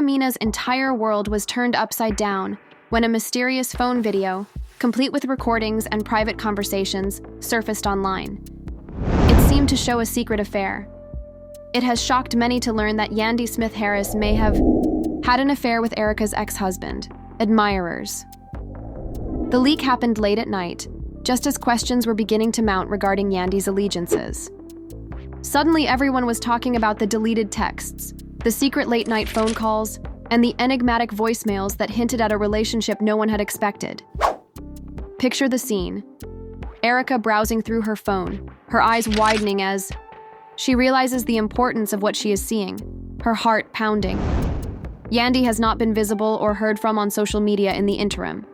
Mena's entire world was turned upside down when a mysterious phone video, complete with recordings and private conversations, surfaced online. It seemed to show a secret affair. It has shocked many to learn that Yandy Smith Harris may have had an affair with Erica's ex-husband. Admirers. The leak happened late at night, just as questions were beginning to mount regarding Yandy's allegiances. Suddenly, everyone was talking about the deleted texts, the secret late-night phone calls, and the enigmatic voicemails that hinted at a relationship no one had expected. Picture the scene. Erica browsing through her phone, her eyes widening as she realizes the importance of what she is seeing, her heart pounding. Yandy has not been visible or heard from on social media in the interim.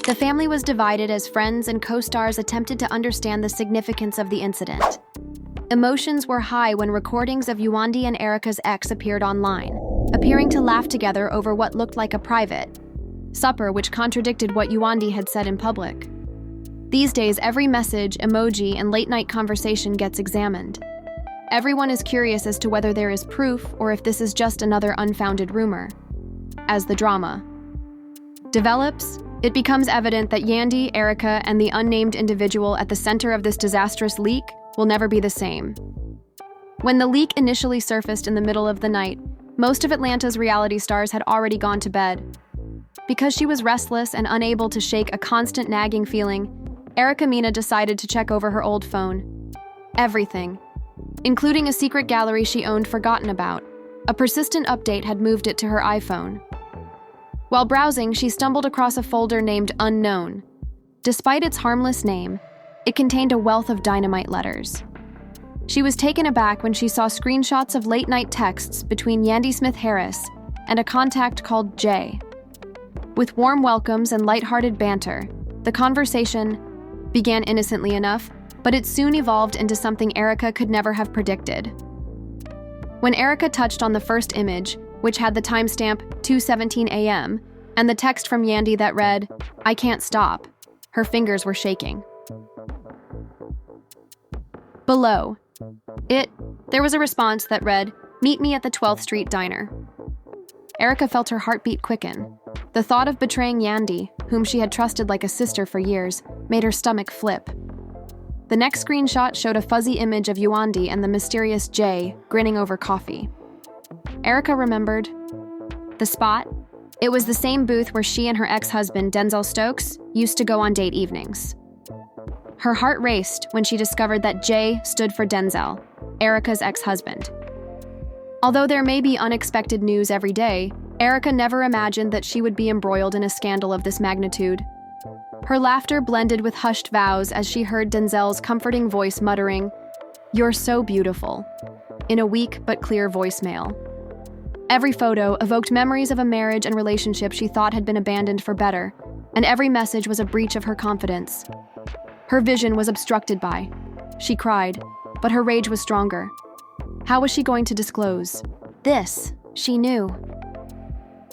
The family was divided as friends and co-stars attempted to understand the significance of the incident. Emotions were high when recordings of Yandy and Erica's ex appeared online, appearing to laugh together over what looked like a private supper, which contradicted what Yandy had said in public. These days, every message, emoji, and late-night conversation gets examined. Everyone is curious as to whether there is proof or if this is just another unfounded rumor. As the drama develops, it becomes evident that Yandy, Erica, and the unnamed individual at the center of this disastrous leak will never be the same. When the leak initially surfaced in the middle of the night, most of Atlanta's reality stars had already gone to bed. Because she was restless and unable to shake a constant nagging feeling, Mena decided to check over her old phone. Everything, including a secret gallery she owned forgotten about. A persistent update had moved it to her iPhone. While browsing, she stumbled across a folder named Unknown. Despite its harmless name, it contained a wealth of dynamite letters. She was taken aback when she saw screenshots of late-night texts between Yandy Smith Harris and a contact called Jay. With warm welcomes and lighthearted banter, the conversation began innocently enough, but it soon evolved into something Erica could never have predicted. When Erica touched on the first image, which had the timestamp 2:17 a.m., and the text from Yandy that read, "I can't stop," her fingers were shaking. Below, there was a response that read, "Meet me at the 12th Street Diner." Erica felt her heartbeat quicken. The thought of betraying Yandy, whom she had trusted like a sister for years, made her stomach flip. The next screenshot showed a fuzzy image of Yandy and the mysterious Jay grinning over coffee. Erica remembered the spot. It was the same booth where she and her ex-husband, Denzel Stokes, used to go on date evenings. Her heart raced when she discovered that Jay stood for Denzel, Erica's ex-husband. Although there may be unexpected news every day, Erica never imagined that she would be embroiled in a scandal of this magnitude. Her laughter blended with hushed vows as she heard Denzel's comforting voice muttering, "You're so beautiful," in a weak but clear voicemail. Every photo evoked memories of a marriage and relationship she thought had been abandoned for better, and every message was a breach of her confidence. Her vision was obstructed by. She cried, but her rage was stronger. How was she going to disclose? This, she knew.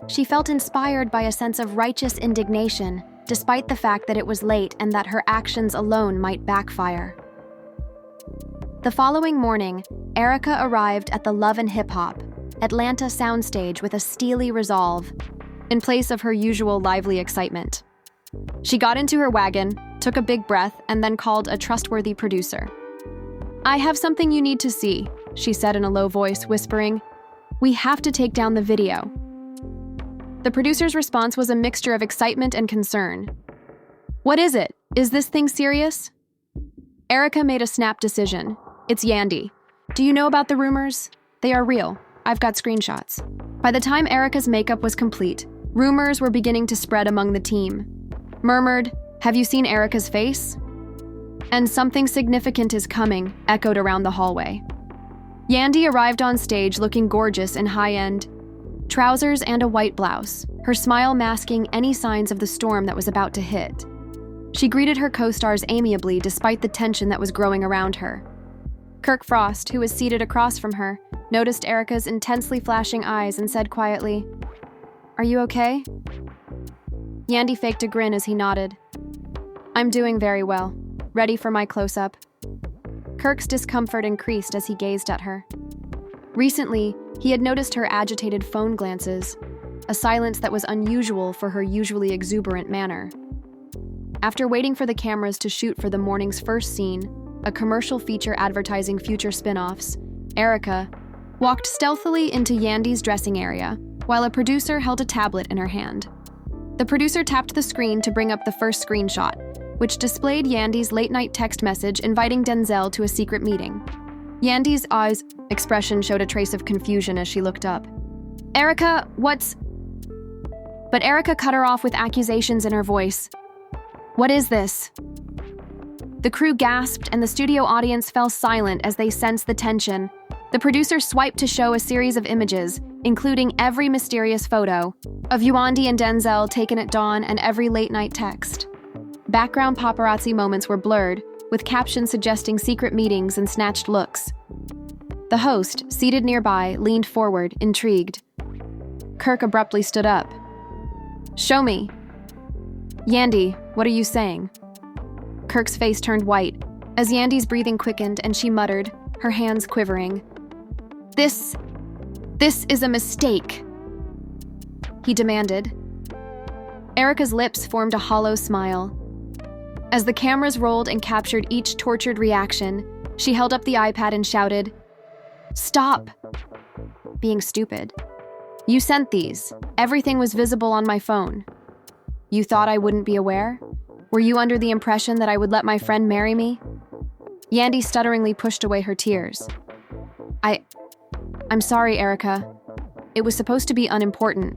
She felt inspired by a sense of righteous indignation, despite the fact that it was late and that her actions alone might backfire. The following morning, Erica arrived at the Love and Hip Hop, Atlanta soundstage with a steely resolve, in place of her usual lively excitement. She got into her wagon, took a big breath, and then called a trustworthy producer. "I have something you need to see," she said in a low voice, whispering, "We have to take down the video." The producer's response was a mixture of excitement and concern. "What is it? Is this thing serious?" Erica made a snap decision. "It's Yandy. Do you know about the rumors? They are real. I've got screenshots." By the time Erica's makeup was complete, rumors were beginning to spread among the team. Murmured, "Have you seen Erica's face?" And "Something significant is coming," echoed around the hallway. Yandy arrived on stage looking gorgeous in high-end trousers and a white blouse, her smile masking any signs of the storm that was about to hit. She greeted her co-stars amiably despite the tension that was growing around her. Kirk Frost, who was seated across from her, noticed Erica's intensely flashing eyes and said quietly, "Are you okay?" Yandy faked a grin as he nodded. "I'm doing very well. Ready for my close-up?" Kirk's discomfort increased as he gazed at her. Recently, he had noticed her agitated phone glances, a silence that was unusual for her usually exuberant manner. After waiting for the cameras to shoot for the morning's first scene, a commercial feature advertising future spin-offs, Erica walked stealthily into Yandy's dressing area while a producer held a tablet in her hand. The producer tapped the screen to bring up the first screenshot, which displayed Yandy's late-night text message inviting Denzel to a secret meeting. Yandy's eyes expression showed a trace of confusion as she looked up. "Erica, what's—" But Erica cut her off with accusations in her voice. "What is this?" The crew gasped and the studio audience fell silent as they sensed the tension. The producer swiped to show a series of images, including every mysterious photo of Yandy and Denzel taken at dawn and every late-night text. Background paparazzi moments were blurred, with captions suggesting secret meetings and snatched looks. The host, seated nearby, leaned forward, intrigued. Kirk abruptly stood up. "Show me." "Yandy, what are you saying?" Kirk's face turned white, as Yandy's breathing quickened and she muttered, her hands quivering. This is a mistake," he demanded. Erica's lips formed a hollow smile. As the cameras rolled and captured each tortured reaction, she held up the iPad and shouted, "Stop being stupid. You sent these. Everything was visible on my phone. You thought I wouldn't be aware? Were you under the impression that I would let my friend marry me?" Yandy stutteringly pushed away her tears. I'm sorry, Erica. It was supposed to be unimportant.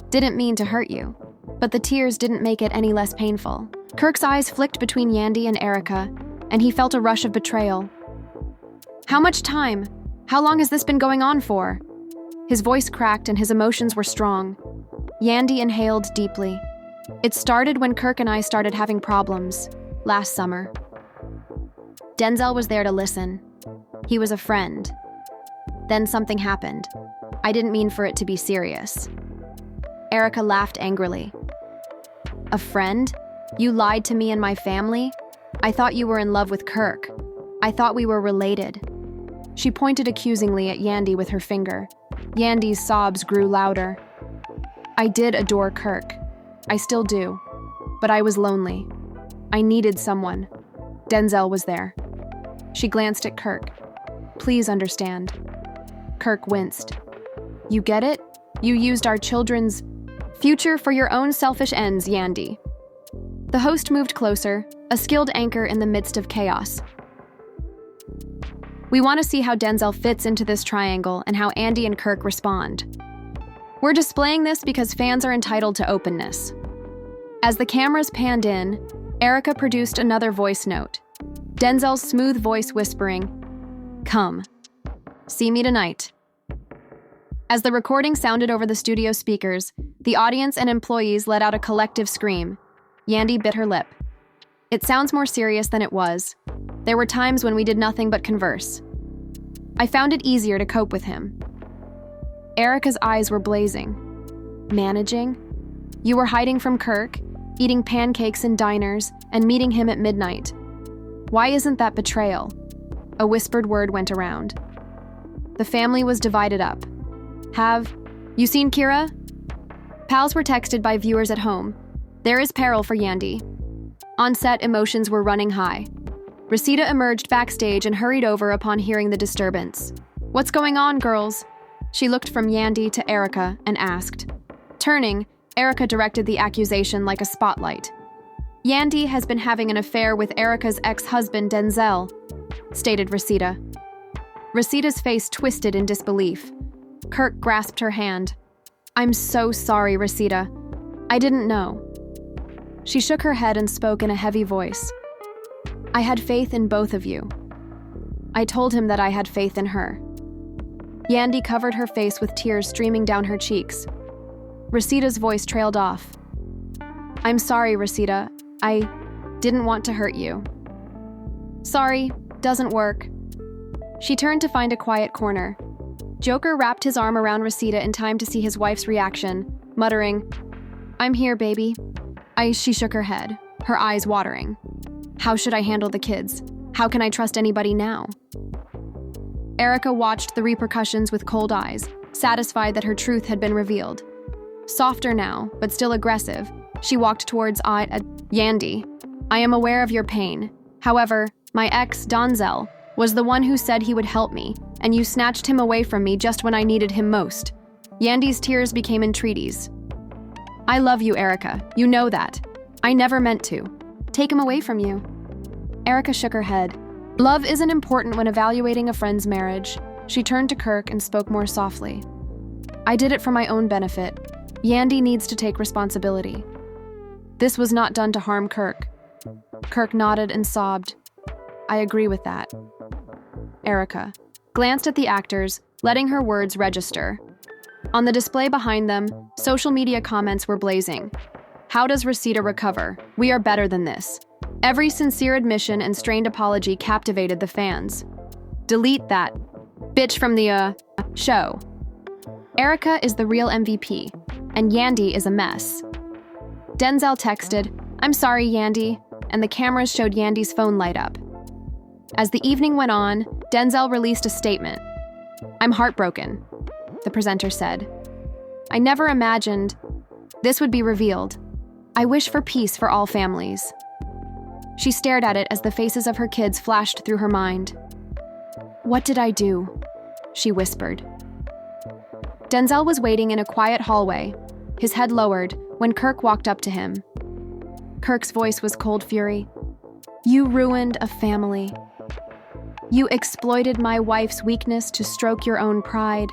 Didn't mean to hurt you. But the tears didn't make it any less painful. Kirk's eyes flicked between Yandy and Erica, and he felt a rush of betrayal. "How much time? How long has this been going on for?" His voice cracked and his emotions were strong. Yandy inhaled deeply. "It started when Kirk and I started having problems, last summer. Denzel was there to listen. He was a friend. Then something happened. I didn't mean for it to be serious." Erica laughed angrily. "A friend? You lied to me and my family? I thought you were in love with Kirk. I thought we were related." She pointed accusingly at Yandy with her finger. Yandy's sobs grew louder. "I did adore Kirk. I still do. But I was lonely. I needed someone. Denzel was there." She glanced at Kirk. "Please understand." Kirk winced. "You get it? You used our children's future for your own selfish ends, Yandy." The host moved closer, a skilled anchor in the midst of chaos. "We want to see how Denzel fits into this triangle and how Andy and Kirk respond. We're displaying this because fans are entitled to openness." As the cameras panned in, Erica produced another voice note. Denzel's smooth voice whispering, "Come. See me tonight." As the recording sounded over the studio speakers, the audience and employees let out a collective scream. Yandy bit her lip. "It sounds more serious than it was. There were times when we did nothing but converse. I found it easier to cope with him." Erica's eyes were blazing. "Managing? You were hiding from Kirk, eating pancakes in diners, and meeting him at midnight. Why isn't that betrayal?" A whispered word went around. The family was divided up. "Have you seen Kira?" Pals were texted by viewers at home. "There is peril for Yandy." On set, emotions were running high. Resita emerged backstage and hurried over upon hearing the disturbance. "What's going on, girls?" She looked from Yandy to Erica and asked. Turning, Erica directed the accusation like a spotlight. "Yandy has been having an affair with Erica's ex-husband, Denzel," stated Resita. Resita's face twisted in disbelief. Kirk grasped her hand. "I'm so sorry, Resita. I didn't know." She shook her head and spoke in a heavy voice. "I had faith in both of you. I told him that I had faith in her." Yandy covered her face with tears streaming down her cheeks. Resita's voice trailed off. "I'm sorry, Resita. I didn't want to hurt you." "Sorry, doesn't work." She turned to find a quiet corner. Joker wrapped his arm around Resita in time to see his wife's reaction, muttering, "I'm here, baby." She shook her head, her eyes watering. "How should I handle the kids? How can I trust anybody now?" Erica watched the repercussions with cold eyes, satisfied that her truth had been revealed. Softer now, but still aggressive, she walked towards Yandy. I am aware of your pain. However, my ex, Donzel, was the one who said he would help me, and you snatched him away from me just when I needed him most. Yandy's tears became entreaties. I love you, Erica. You know that. I never meant to. Take him away from you. Erica shook her head. Love isn't important when evaluating a friend's marriage. She turned to Kirk and spoke more softly. I did it for my own benefit. Yandy needs to take responsibility. This was not done to harm Kirk. Kirk nodded and sobbed. I agree with that. Erica glanced at the actors, letting her words register. On the display behind them, social media comments were blazing. How does Resita recover? We are better than this. Every sincere admission and strained apology captivated the fans. Delete that bitch from the show. Erica is the real MVP, and Yandy is a mess. Denzel texted, I'm sorry, Yandy, and the cameras showed Yandy's phone light up. As the evening went on, Denzel released a statement. I'm heartbroken, the presenter said. I never imagined this would be revealed. I wish for peace for all families. She stared at it as the faces of her kids flashed through her mind. What did I do? She whispered. Denzel was waiting in a quiet hallway, his head lowered, when Kirk walked up to him. Kirk's voice was cold fury. You ruined a family. You exploited my wife's weakness to stroke your own pride.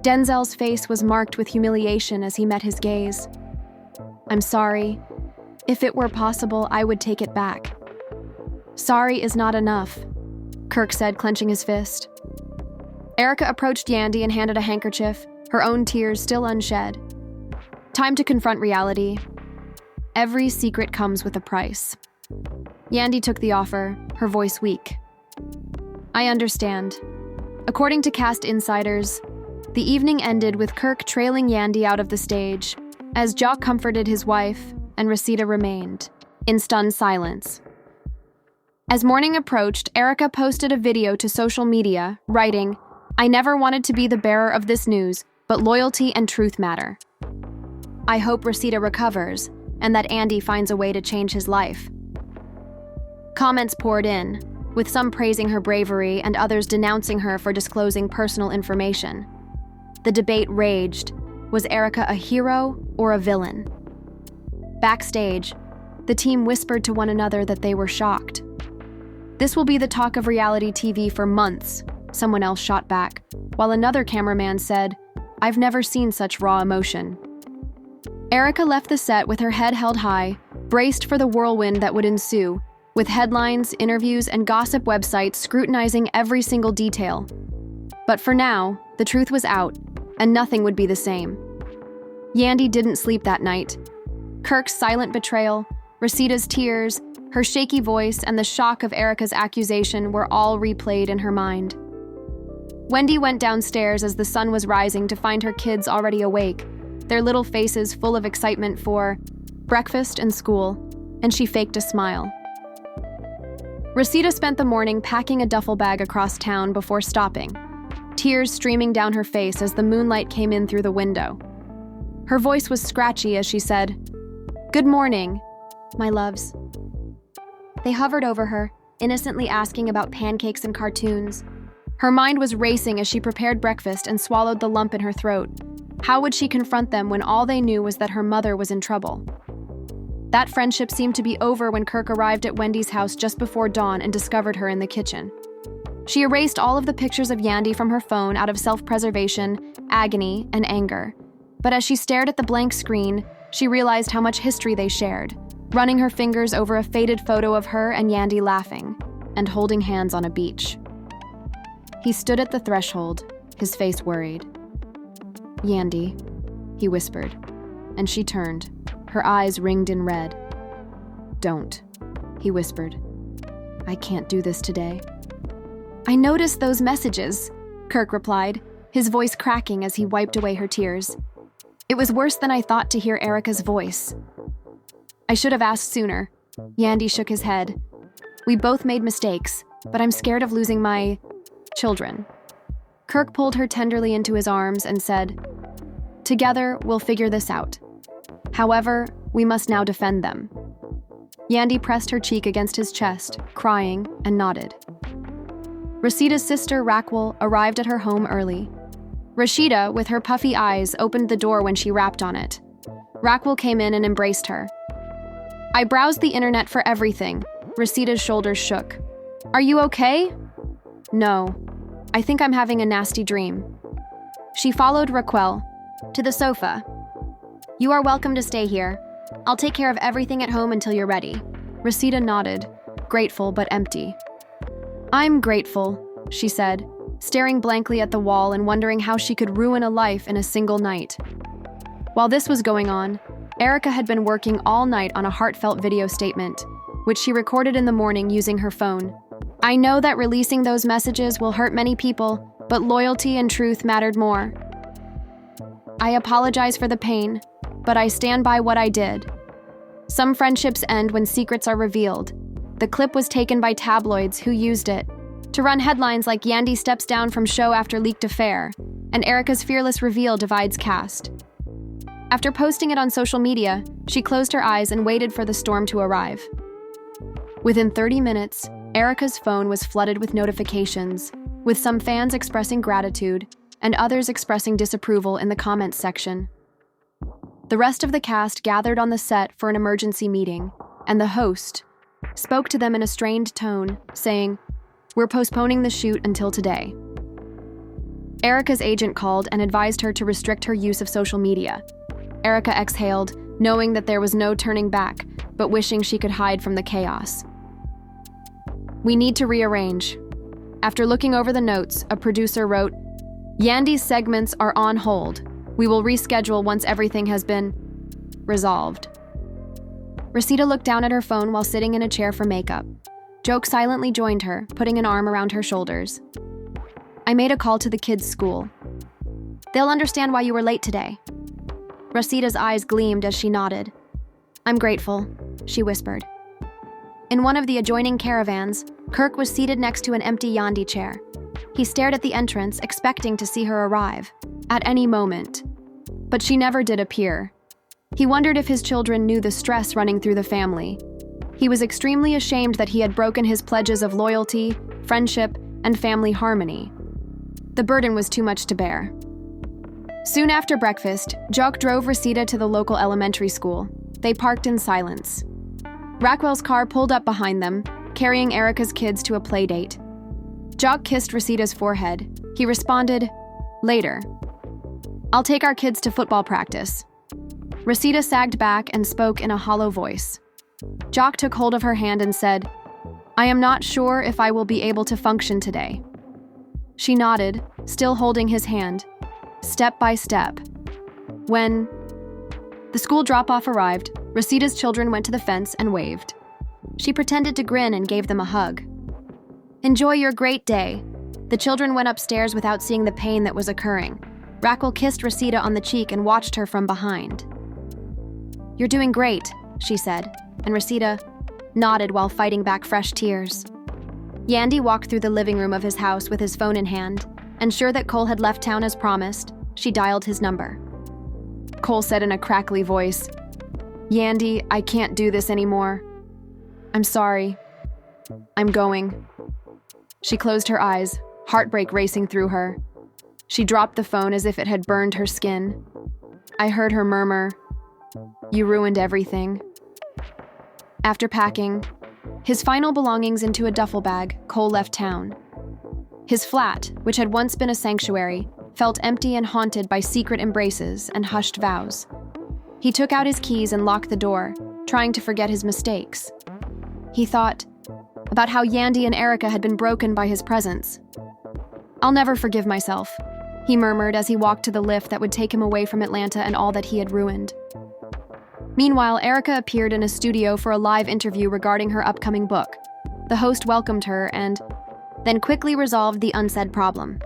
Denzel's face was marked with humiliation as he met his gaze. I'm sorry. If it were possible, I would take it back. Sorry is not enough, Kirk said, clenching his fist. Erica approached Yandy and handed a handkerchief, her own tears still unshed. Time to confront reality. Every secret comes with a price. Yandy took the offer, her voice weak. I understand. According to cast insiders, the evening ended with Kirk trailing Yandy out of the stage, as Jock comforted his wife and Resita remained, in stunned silence. As morning approached, Erica posted a video to social media, writing, I never wanted to be the bearer of this news, but loyalty and truth matter. I hope Resita recovers, and that Andy finds a way to change his life. Comments poured in, with some praising her bravery and others denouncing her for disclosing personal information. The debate raged. Was Erica a hero or a villain? Backstage, the team whispered to one another that they were shocked. This will be the talk of reality TV for months, someone else shot back, while another cameraman said, I've never seen such raw emotion. Erica left the set with her head held high, braced for the whirlwind that would ensue, with headlines, interviews, and gossip websites scrutinizing every single detail. But for now, the truth was out, and nothing would be the same. Yandy didn't sleep that night. Kirk's silent betrayal, Resita's tears, her shaky voice, and the shock of Erica's accusation were all replayed in her mind. Wendy went downstairs as the sun was rising to find her kids already awake, their little faces full of excitement for breakfast and school, and she faked a smile. Resita spent the morning packing a duffel bag across town before stopping, tears streaming down her face as the moonlight came in through the window. Her voice was scratchy as she said, Good morning, my loves. They hovered over her, innocently asking about pancakes and cartoons. Her mind was racing as she prepared breakfast and swallowed the lump in her throat. How would she confront them when all they knew was that her mother was in trouble? That friendship seemed to be over when Kirk arrived at Wendy's house just before dawn and discovered her in the kitchen. She erased all of the pictures of Yandy from her phone out of self-preservation, agony, and anger. But as she stared at the blank screen, she realized how much history they shared, running her fingers over a faded photo of her and Yandy laughing, and holding hands on a beach. He stood at the threshold, his face worried. Yandy, he whispered, and she turned, her eyes ringed in red. Don't, he whispered. I can't do this today. I noticed those messages, Kirk replied, his voice cracking as he wiped away her tears. It was worse than I thought to hear Erica's voice. I should have asked sooner. Yandy shook his head. We both made mistakes, but I'm scared of losing my children. Kirk pulled her tenderly into his arms and said, "Together, we'll figure this out. However, we must now defend them." Yandy pressed her cheek against his chest, crying, and nodded. Rashita's sister, Raquel, arrived at her home early. Rashida, with her puffy eyes, opened the door when she rapped on it. Raquel came in and embraced her. "I browsed the internet for everything." Rashita's shoulders shook. "Are you okay?" "No. I think I'm having a nasty dream." She followed Raquel to the sofa. "You are welcome to stay here. I'll take care of everything at home until you're ready." Rashida nodded, grateful but empty. "I'm grateful," she said, staring blankly at the wall and wondering how she could ruin a life in a single night. While this was going on, Erica had been working all night on a heartfelt video statement, which she recorded in the morning using her phone. "I know that releasing those messages will hurt many people, but loyalty and truth mattered more. I apologize for the pain, but I stand by what I did. Some friendships end when secrets are revealed. The clip was taken by tabloids who used it to run headlines like Yandy steps down from show after leaked affair, and Erica's fearless reveal divides cast." After posting it on social media, she closed her eyes and waited for the storm to arrive. Within 30 minutes, Erica's phone was flooded with notifications, with some fans expressing gratitude and others expressing disapproval in the comments section. The rest of the cast gathered on the set for an emergency meeting, and the host spoke to them in a strained tone, saying, "We're postponing the shoot until today." Erica's agent called and advised her to restrict her use of social media. Erica exhaled, knowing that there was no turning back, but wishing she could hide from the chaos. "We need to rearrange." After looking over the notes, a producer wrote, "Yandy's segments are on hold. We will reschedule once everything has been resolved." Rashida looked down at her phone while sitting in a chair for makeup. Joke silently joined her, putting an arm around her shoulders. "I made a call to the kids' school. They'll understand why you were late today." Rashida's eyes gleamed as she nodded. "I'm grateful," she whispered. In one of the adjoining caravans, Kirk was seated next to an empty Yandy chair. He stared at the entrance, expecting to see her arrive at any moment. But she never did appear. He wondered if his children knew the stress running through the family. He was extremely ashamed that he had broken his pledges of loyalty, friendship, and family harmony. The burden was too much to bear. Soon after breakfast, Jock drove Rashida to the local elementary school. They parked in silence. Raquel's car pulled up behind them, carrying Erica's kids to a play date. Jock kissed Rashida's forehead. He responded, "Later. I'll take our kids to football practice." Rashida sagged back and spoke in a hollow voice. Jock took hold of her hand and said, "I am not sure if I will be able to function today." She nodded, still holding his hand, step by step. When the school drop-off arrived, Rashida's children went to the fence and waved. She pretended to grin and gave them a hug. "Enjoy your great day." The children went upstairs without seeing the pain that was occurring. Raquel kissed Rashida on the cheek and watched her from behind. "You're doing great," she said, and Rashida nodded while fighting back fresh tears. Yandy walked through the living room of his house with his phone in hand, and sure that Cole had left town as promised, she dialed his number. Cole said in a crackly voice, "Yandy, I can't do this anymore. I'm sorry. I'm going." She closed her eyes, heartbreak racing through her. She dropped the phone as if it had burned her skin. I heard her murmur, "You ruined everything." After packing his final belongings into a duffel bag, Cole left town. His flat, which had once been a sanctuary, felt empty and haunted by secret embraces and hushed vows. He took out his keys and locked the door, trying to forget his mistakes. He thought about how Yandy and Erica had been broken by his presence. "I'll never forgive myself," he murmured as he walked to the lift that would take him away from Atlanta and all that he had ruined. Meanwhile, Erica appeared in a studio for a live interview regarding her upcoming book. The host welcomed her and then quickly resolved the unsaid problem.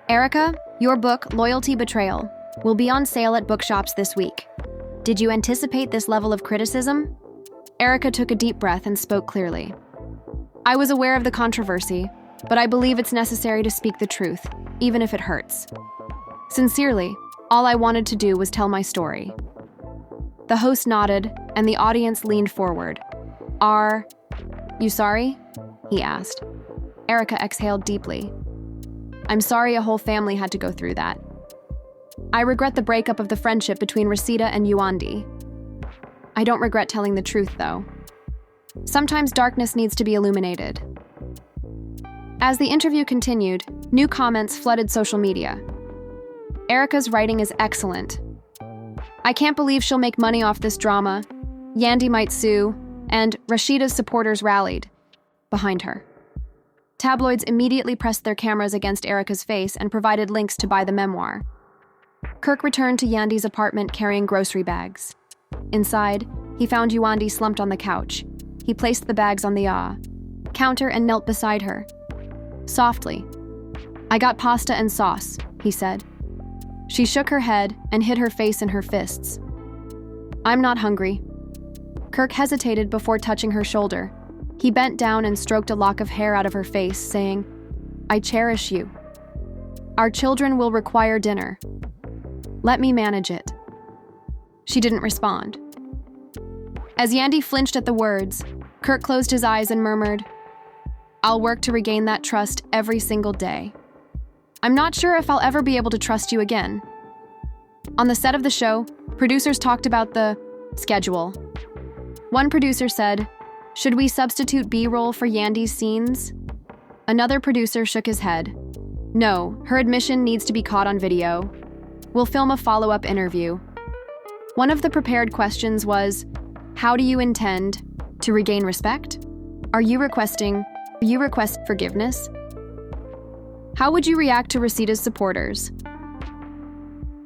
"Erica, your book, Loyalty, Betrayal, will be on sale at bookshops this week. Did you anticipate this level of criticism?" Erica took a deep breath and spoke clearly. "I was aware of the controversy, but I believe it's necessary to speak the truth, even if it hurts. Sincerely, all I wanted to do was tell my story. The host nodded, and the audience leaned forward. Are you sorry? He asked. Erica exhaled deeply. I'm sorry a whole family had to go through that. I regret the breakup of the friendship between Rosita and Yandy. I don't regret telling the truth, though. Sometimes darkness needs to be illuminated. As the interview continued, new comments flooded social media. Erica's writing is excellent. I can't believe she'll make money off this drama. Yandy might sue, and Rashida's supporters rallied behind her. Tabloids immediately pressed their cameras against Erica's face and provided links to buy the memoir. Kirk returned to Yandy's apartment carrying grocery bags. Inside, he found Yandy slumped on the couch. He placed the bags on the counter and knelt beside her. Softly, I got pasta and sauce, he said. She shook her head and hid her face in her fists. I'm not hungry. Kirk hesitated before touching her shoulder. He bent down and stroked a lock of hair out of her face, saying, I cherish you. Our children will require dinner. Let me manage it. She didn't respond. As Yandy flinched at the words, Kirk closed his eyes and murmured, I'll work to regain that trust every single day. I'm not sure if I'll ever be able to trust you again. On the set of the show, producers talked about the schedule. One producer said, should we substitute B-roll for Yandy's scenes? Another producer shook his head. No, her admission needs to be caught on video. We'll film a follow-up interview. One of the prepared questions was, how do you intend to regain respect? Are you request forgiveness? How would you react to Rosita's supporters?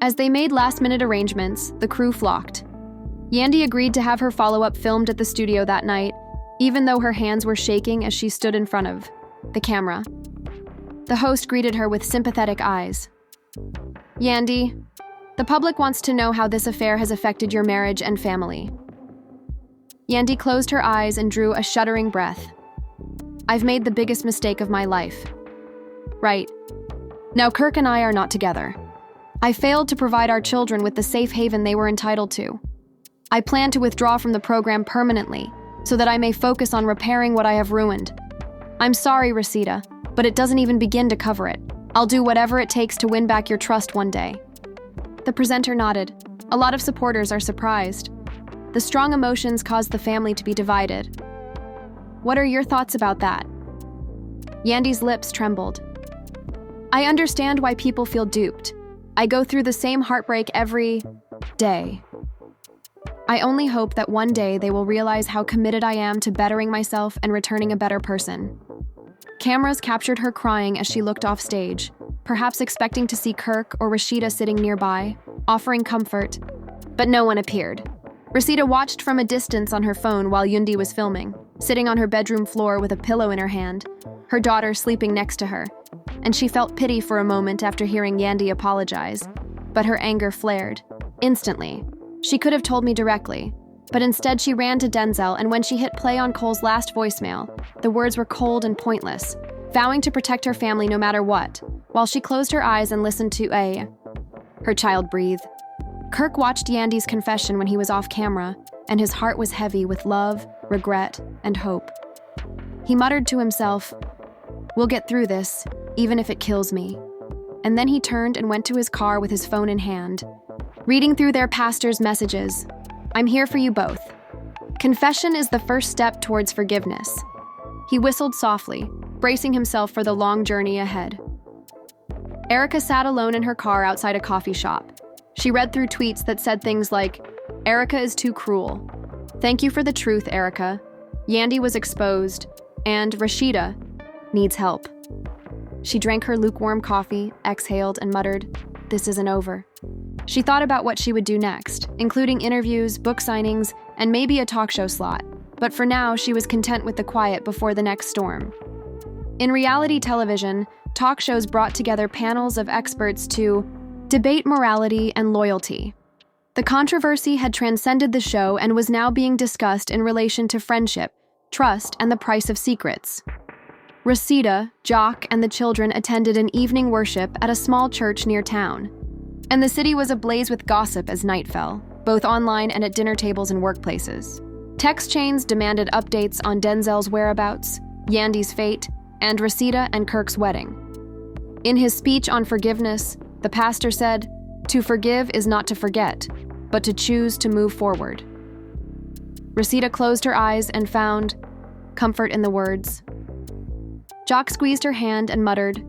As they made last-minute arrangements, the crew flocked. Yandy agreed to have her follow-up filmed at the studio that night, even though her hands were shaking as she stood in front of the camera. The host greeted her with sympathetic eyes. Yandy, the public wants to know how this affair has affected your marriage and family. Yandy closed her eyes and drew a shuddering breath. I've made the biggest mistake of my life. Right. Now Kirk and I are not together. I failed to provide our children with the safe haven they were entitled to. I plan to withdraw from the program permanently, so that I may focus on repairing what I have ruined. I'm sorry, Rosita, but it doesn't even begin to cover it. I'll do whatever it takes to win back your trust one day. The presenter nodded. A lot of supporters are surprised. The strong emotions caused the family to be divided. What are your thoughts about that? Yandy's lips trembled. I understand why people feel duped. I go through the same heartbreak every day. I only hope that one day they will realize how committed I am to bettering myself and returning a better person. Cameras captured her crying as she looked off stage, perhaps expecting to see Kirk or Rashida sitting nearby, offering comfort, but no one appeared. Rosita watched from a distance on her phone while Yandy was filming, sitting on her bedroom floor with a pillow in her hand, her daughter sleeping next to her, and she felt pity for a moment after hearing Yandy apologize, but her anger flared. Instantly. She could have told me directly, but instead she ran to Denzel, and when she hit play on Cole's last voicemail, the words were cold and pointless, vowing to protect her family no matter what, while she closed her eyes and listened to her child breathe. Kirk watched Yandy's confession when he was off camera, and his heart was heavy with love, regret, and hope. He muttered to himself, we'll get through this, even if it kills me. And then he turned and went to his car with his phone in hand, reading through their pastor's messages. I'm here for you both. Confession is the first step towards forgiveness. He whistled softly, bracing himself for the long journey ahead. Erica sat alone in her car outside a coffee shop. She read through tweets that said things like, Erica is too cruel. Thank you for the truth, Erica. Yandy was exposed, and Rashida needs help. She drank her lukewarm coffee, exhaled, and muttered, this isn't over. She thought about what she would do next, including interviews, book signings, and maybe a talk show slot. But for now, she was content with the quiet before the next storm. In reality television, talk shows brought together panels of experts to debate morality and loyalty. The controversy had transcended the show and was now being discussed in relation to friendship, trust, and the price of secrets. Resita, Jock, and the children attended an evening worship at a small church near town, and the city was ablaze with gossip as night fell, both online and at dinner tables and workplaces. Text chains demanded updates on Denzel's whereabouts, Yandy's fate, and Resita and Kirk's wedding. In his speech on forgiveness, the pastor said, "To forgive is not to forget, but to choose to move forward." Resita closed her eyes and found comfort in the words. Jock squeezed her hand and muttered,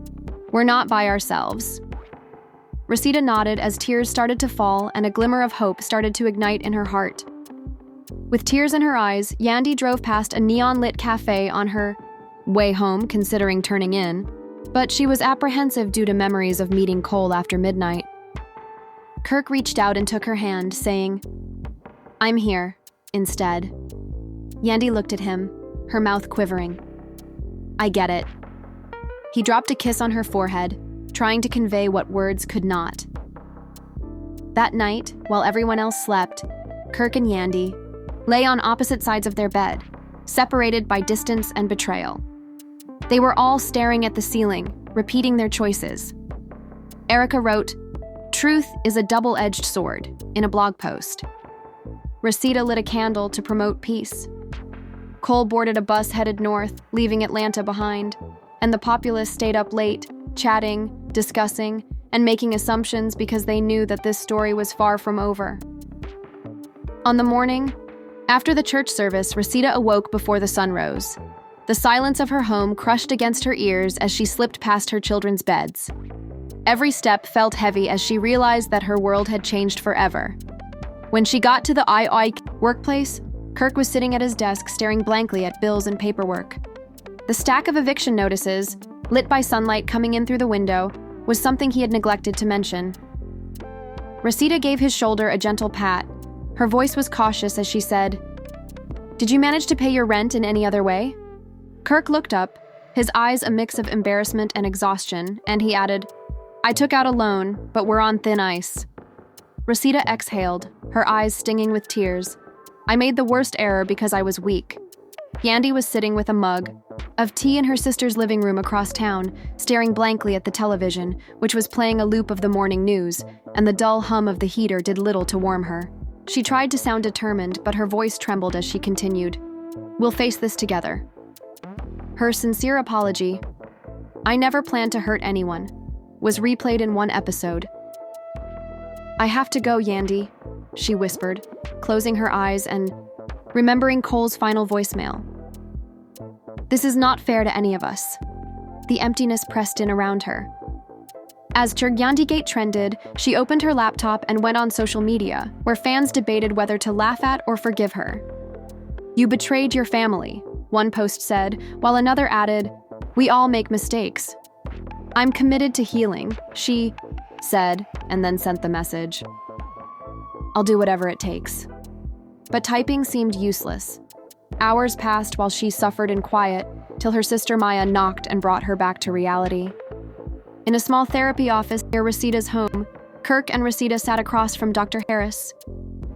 "We're not by ourselves." Resita nodded as tears started to fall and a glimmer of hope started to ignite in her heart. With tears in her eyes, Yandy drove past a neon-lit cafe on her way home, considering turning in, but she was apprehensive due to memories of meeting Cole after midnight. Kirk reached out and took her hand, saying, "I'm here," instead. Yandy looked at him, her mouth quivering. "I get it." He dropped a kiss on her forehead, trying to convey what words could not. That night, while everyone else slept, Kirk and Yandy lay on opposite sides of their bed, separated by distance and betrayal. They were all staring at the ceiling, repeating their choices. Erica wrote, "Truth is a double-edged sword," in a blog post. Resita lit a candle to promote peace. Cole boarded a bus headed north, leaving Atlanta behind, and the populace stayed up late, chatting, discussing, and making assumptions because they knew that this story was far from over. On the morning after the church service, Resita awoke before the sun rose. The silence of her home crushed against her ears as she slipped past her children's beds. Every step felt heavy as she realized that her world had changed forever. When she got to the II workplace, Kirk was sitting at his desk staring blankly at bills and paperwork. The stack of eviction notices, lit by sunlight coming in through the window, was something he had neglected to mention. Resita gave his shoulder a gentle pat. Her voice was cautious as she said, "Did you manage to pay your rent in any other way?" Kirk looked up, his eyes a mix of embarrassment and exhaustion, and he added, "I took out a loan, but we're on thin ice." Resita exhaled, her eyes stinging with tears. "I made the worst error because I was weak." Yandy was sitting with a mug of tea in her sister's living room across town, staring blankly at the television, which was playing a loop of the morning news, and the dull hum of the heater did little to warm her. She tried to sound determined, but her voice trembled as she continued, "We'll face this together." Her sincere apology, "I never planned to hurt anyone," was replayed in one episode. "I have to go, Yandy," she whispered, closing her eyes and remembering Cole's final voicemail. "This is not fair to any of us." The emptiness pressed in around her. As Yandygate trended, she opened her laptop and went on social media, where fans debated whether to laugh at or forgive her. "You betrayed your family," one post said, while another added, "We all make mistakes." "I'm committed to healing," she said, and then sent the message, "I'll do whatever it takes." But typing seemed useless. Hours passed while she suffered in quiet, till her sister Maya knocked and brought her back to reality. In a small therapy office near Resita's home, Kirk and Resita sat across from Dr. Harris.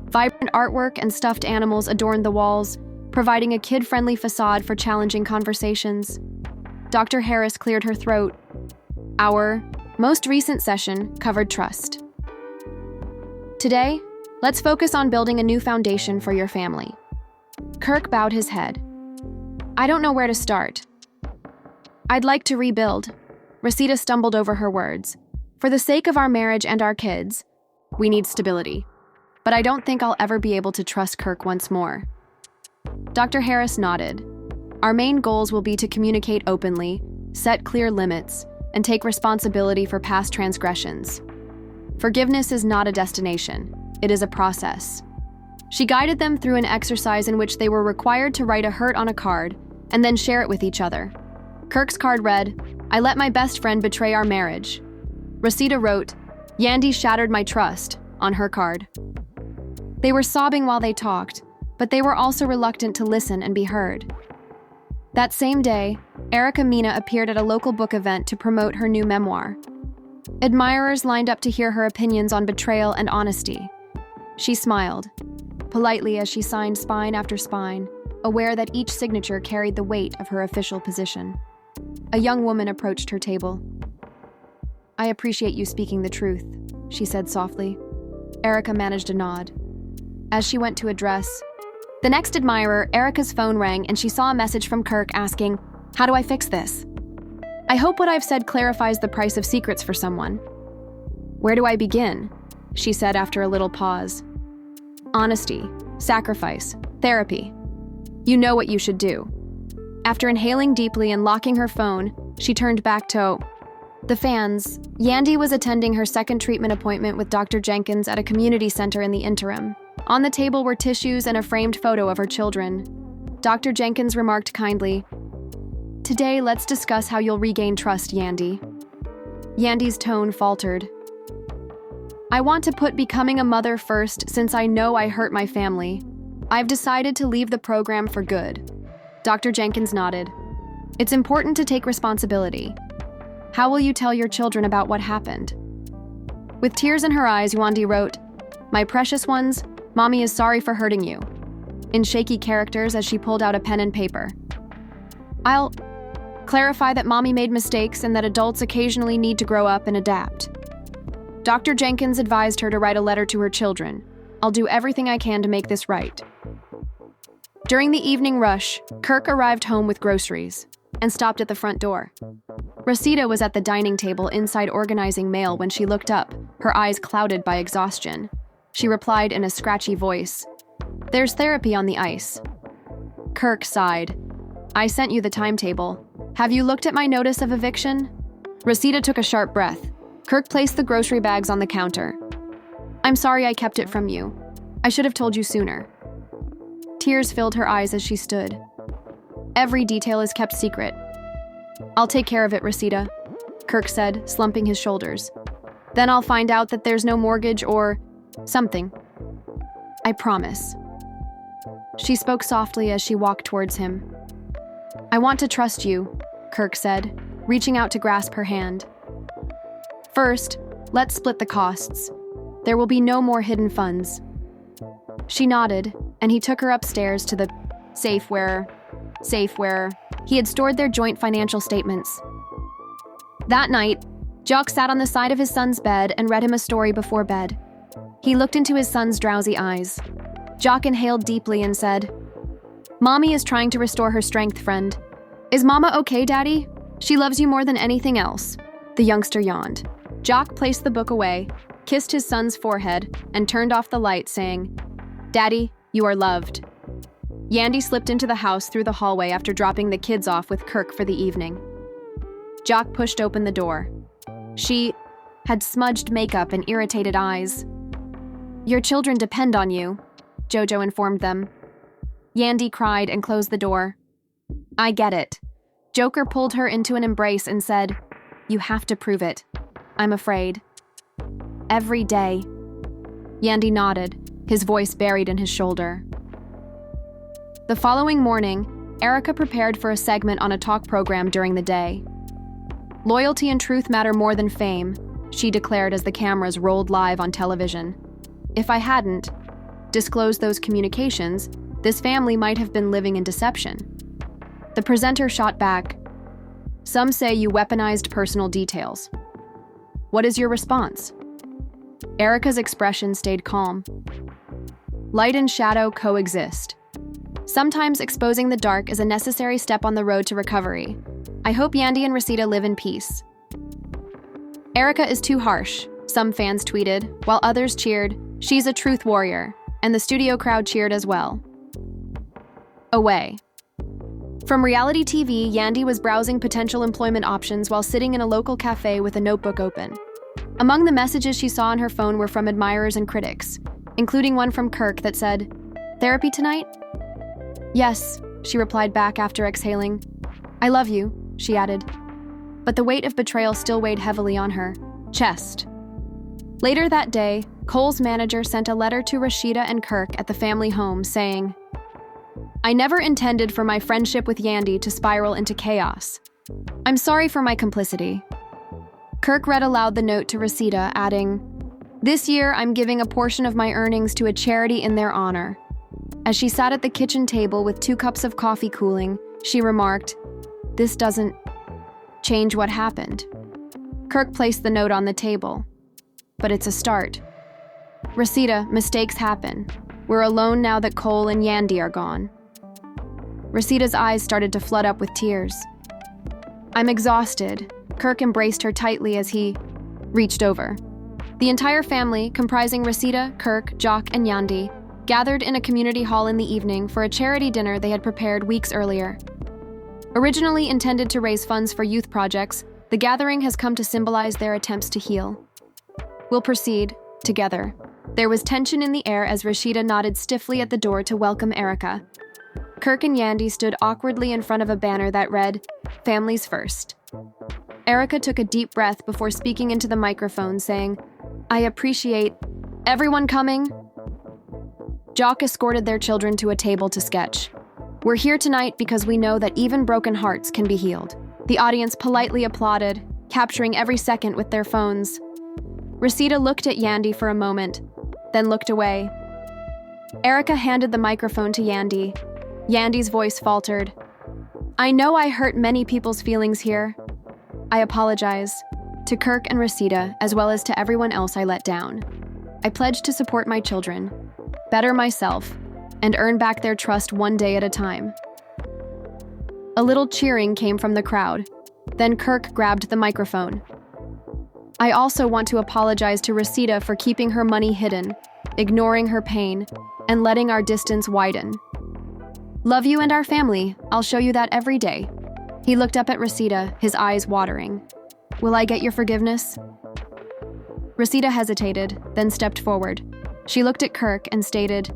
Vibrant artwork and stuffed animals adorned the walls, providing a kid-friendly facade for challenging conversations. Dr. Harris cleared her throat. Our most recent session covered trust. Today, let's focus on building a new foundation for your family. Kirk bowed his head. "I don't know where to start." "I'd like to rebuild." Resita stumbled over her words. "For the sake of our marriage and our kids, we need stability. But I don't think I'll ever be able to trust Kirk once more." Dr. Harris nodded. "Our main goals will be to communicate openly, set clear limits, and take responsibility for past transgressions. Forgiveness is not a destination. It is a process." She guided them through an exercise in which they were required to write a hurt on a card and then share it with each other. Kirk's card read, "I let my best friend betray our marriage." Resita wrote, "Yandy shattered my trust," on her card. They were sobbing while they talked, but they were also reluctant to listen and be heard. That same day, Erica Mena appeared at a local book event to promote her new memoir. Admirers lined up to hear her opinions on betrayal and honesty. She smiled, politely as she signed spine after spine, aware that each signature carried the weight of her official position. A young woman approached her table. "I appreciate you speaking the truth," she said softly. Erica managed a nod. As she went to address the next admirer, Erica's phone rang and she saw a message from Kirk asking, "How do I fix this? I hope what I've said clarifies the price of secrets for someone." "Where do I begin?" she said after a little pause. "Honesty, sacrifice, therapy. You know what you should do." After inhaling deeply and locking her phone, she turned back to the fans. Yandy was attending her second treatment appointment with Dr. Jenkins at a community center in the interim. On the table were tissues and a framed photo of her children. Dr. Jenkins remarked kindly, "Today, let's discuss how you'll regain trust, Yandy." Yandy's tone faltered. "I want to put becoming a mother first since I know I hurt my family. I've decided to leave the program for good." Dr. Jenkins nodded. "It's important to take responsibility. How will you tell your children about what happened?" With tears in her eyes, Yandy wrote, "My precious ones, Mommy is sorry for hurting you," in shaky characters as she pulled out a pen and paper. "I'll clarify that Mommy made mistakes and that adults occasionally need to grow up and adapt." Dr. Jenkins advised her to write a letter to her children. "I'll do everything I can to make this right." During the evening rush, Kirk arrived home with groceries and stopped at the front door. Rosita was at the dining table inside organizing mail when she looked up, her eyes clouded by exhaustion. She replied in a scratchy voice, "There's therapy on the ice." Kirk sighed. "I sent you the timetable. Have you looked at my notice of eviction?" Rosita took a sharp breath. Kirk placed the grocery bags on the counter. "I'm sorry I kept it from you. I should have told you sooner." Tears filled her eyes as she stood. "Every detail is kept secret." "I'll take care of it, Rosita," Kirk said, slumping his shoulders. "Then I'll find out that there's no mortgage or something. I promise." She spoke softly as she walked towards him. "I want to trust you," Kirk said, reaching out to grasp her hand. "First, let's split the costs. There will be no more hidden funds." She nodded, and he took her upstairs to the safe where he had stored their joint financial statements. That night, Jock sat on the side of his son's bed and read him a story before bed. He looked into his son's drowsy eyes. Jock inhaled deeply and said, "Mommy is trying to restore her strength, friend. Is Mama okay, Daddy? She loves you more than anything else." The youngster yawned. Jock placed the book away, kissed his son's forehead, and turned off the light, saying, "Daddy, you are loved." Yandy slipped into the house through the hallway after dropping the kids off with Kirk for the evening. Jock pushed open the door. She had smudged makeup and irritated eyes. "Your children depend on you," Jojo informed them. Yandy cried and closed the door. "I get it." Joker pulled her into an embrace and said, "You have to prove it. I'm afraid." "Every day." Yandy nodded, his voice buried in his shoulder. The following morning, Erica prepared for a segment on a talk program during the day. "Loyalty and truth matter more than fame," she declared as the cameras rolled live on television. "If I hadn't disclosed those communications, this family might have been living in deception." The presenter shot back, "Some say you weaponized personal details. What is your response?" Erica's expression stayed calm. "Light and shadow coexist. Sometimes exposing the dark is a necessary step on the road to recovery. I hope Yandy and Rosita live in peace." "Erica is too harsh," some fans tweeted, while others cheered, "She's a truth warrior," and the studio crowd cheered as well. Away. From reality TV, Yandy was browsing potential employment options while sitting in a local cafe with a notebook open. Among the messages she saw on her phone were from admirers and critics, including one from Kirk that said, "Therapy tonight?" "Yes," she replied back after exhaling. "I love you," she added. But the weight of betrayal still weighed heavily on her chest. Later that day, Cole's manager sent a letter to Rashida and Kirk at the family home saying, "I never intended for my friendship with Yandy to spiral into chaos. I'm sorry for my complicity." Kirk read aloud the note to Rashida, adding, "This year I'm giving a portion of my earnings to a charity in their honor." As she sat at the kitchen table with 2 cups of coffee cooling, she remarked, "This doesn't change what happened. Kirk placed the note on the table. But it's a start. Resita, mistakes happen. We're alone now that Cole and Yandy are gone. Resita's eyes started to flood up with tears. I'm exhausted. Kirk embraced her tightly as he reached over. The entire family, comprising Resita, Kirk, Jock, and Yandy, gathered in a community hall in the evening for a charity dinner they had prepared weeks earlier. Originally intended to raise funds for youth projects, the gathering has come to symbolize their attempts to heal. We'll proceed, together. There was tension in the air as Rashida nodded stiffly at the door to welcome Erica. Kirk and Yandy stood awkwardly in front of a banner that read, Families First. Erica took a deep breath before speaking into the microphone, saying, I appreciate everyone coming. Jock escorted their children to a table to sketch. We're here tonight because we know that even broken hearts can be healed. The audience politely applauded, capturing every second with their phones. Resita looked at Yandy for a moment, then looked away. Erica handed the microphone to Yandy. Yandy's voice faltered. I know I hurt many people's feelings here. I apologize to Kirk and Resita, as well as to everyone else I let down. I pledge to support my children, better myself, and earn back their trust one day at a time. A little cheering came from the crowd. Then Kirk grabbed the microphone. I also want to apologize to Resita for keeping her money hidden, ignoring her pain, and letting our distance widen. Love you and our family. I'll show you that every day. He looked up at Resita, his eyes watering. Will I get your forgiveness? Resita hesitated, then stepped forward. She looked at Kirk and stated,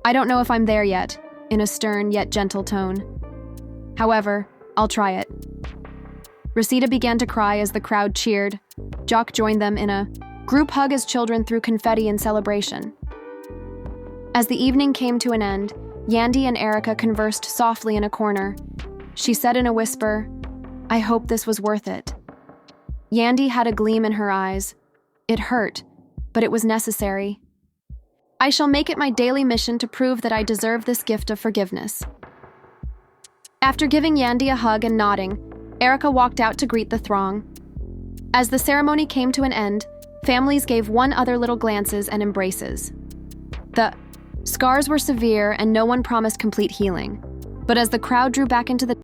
I don't know if I'm there yet, in a stern yet gentle tone. However, I'll try it. Resita began to cry as the crowd cheered. Jock joined them in a group hug as children threw confetti in celebration. As the evening came to an end, Yandy and Erica conversed softly in a corner. She said in a whisper, I hope this was worth it. Yandy had a gleam in her eyes. It hurt, but it was necessary. I shall make it my daily mission to prove that I deserve this gift of forgiveness. After giving Yandy a hug and nodding, Erica walked out to greet the throng. As the ceremony came to an end, families gave one other little glances and embraces. The scars were severe and no one promised complete healing. But as the crowd drew back into the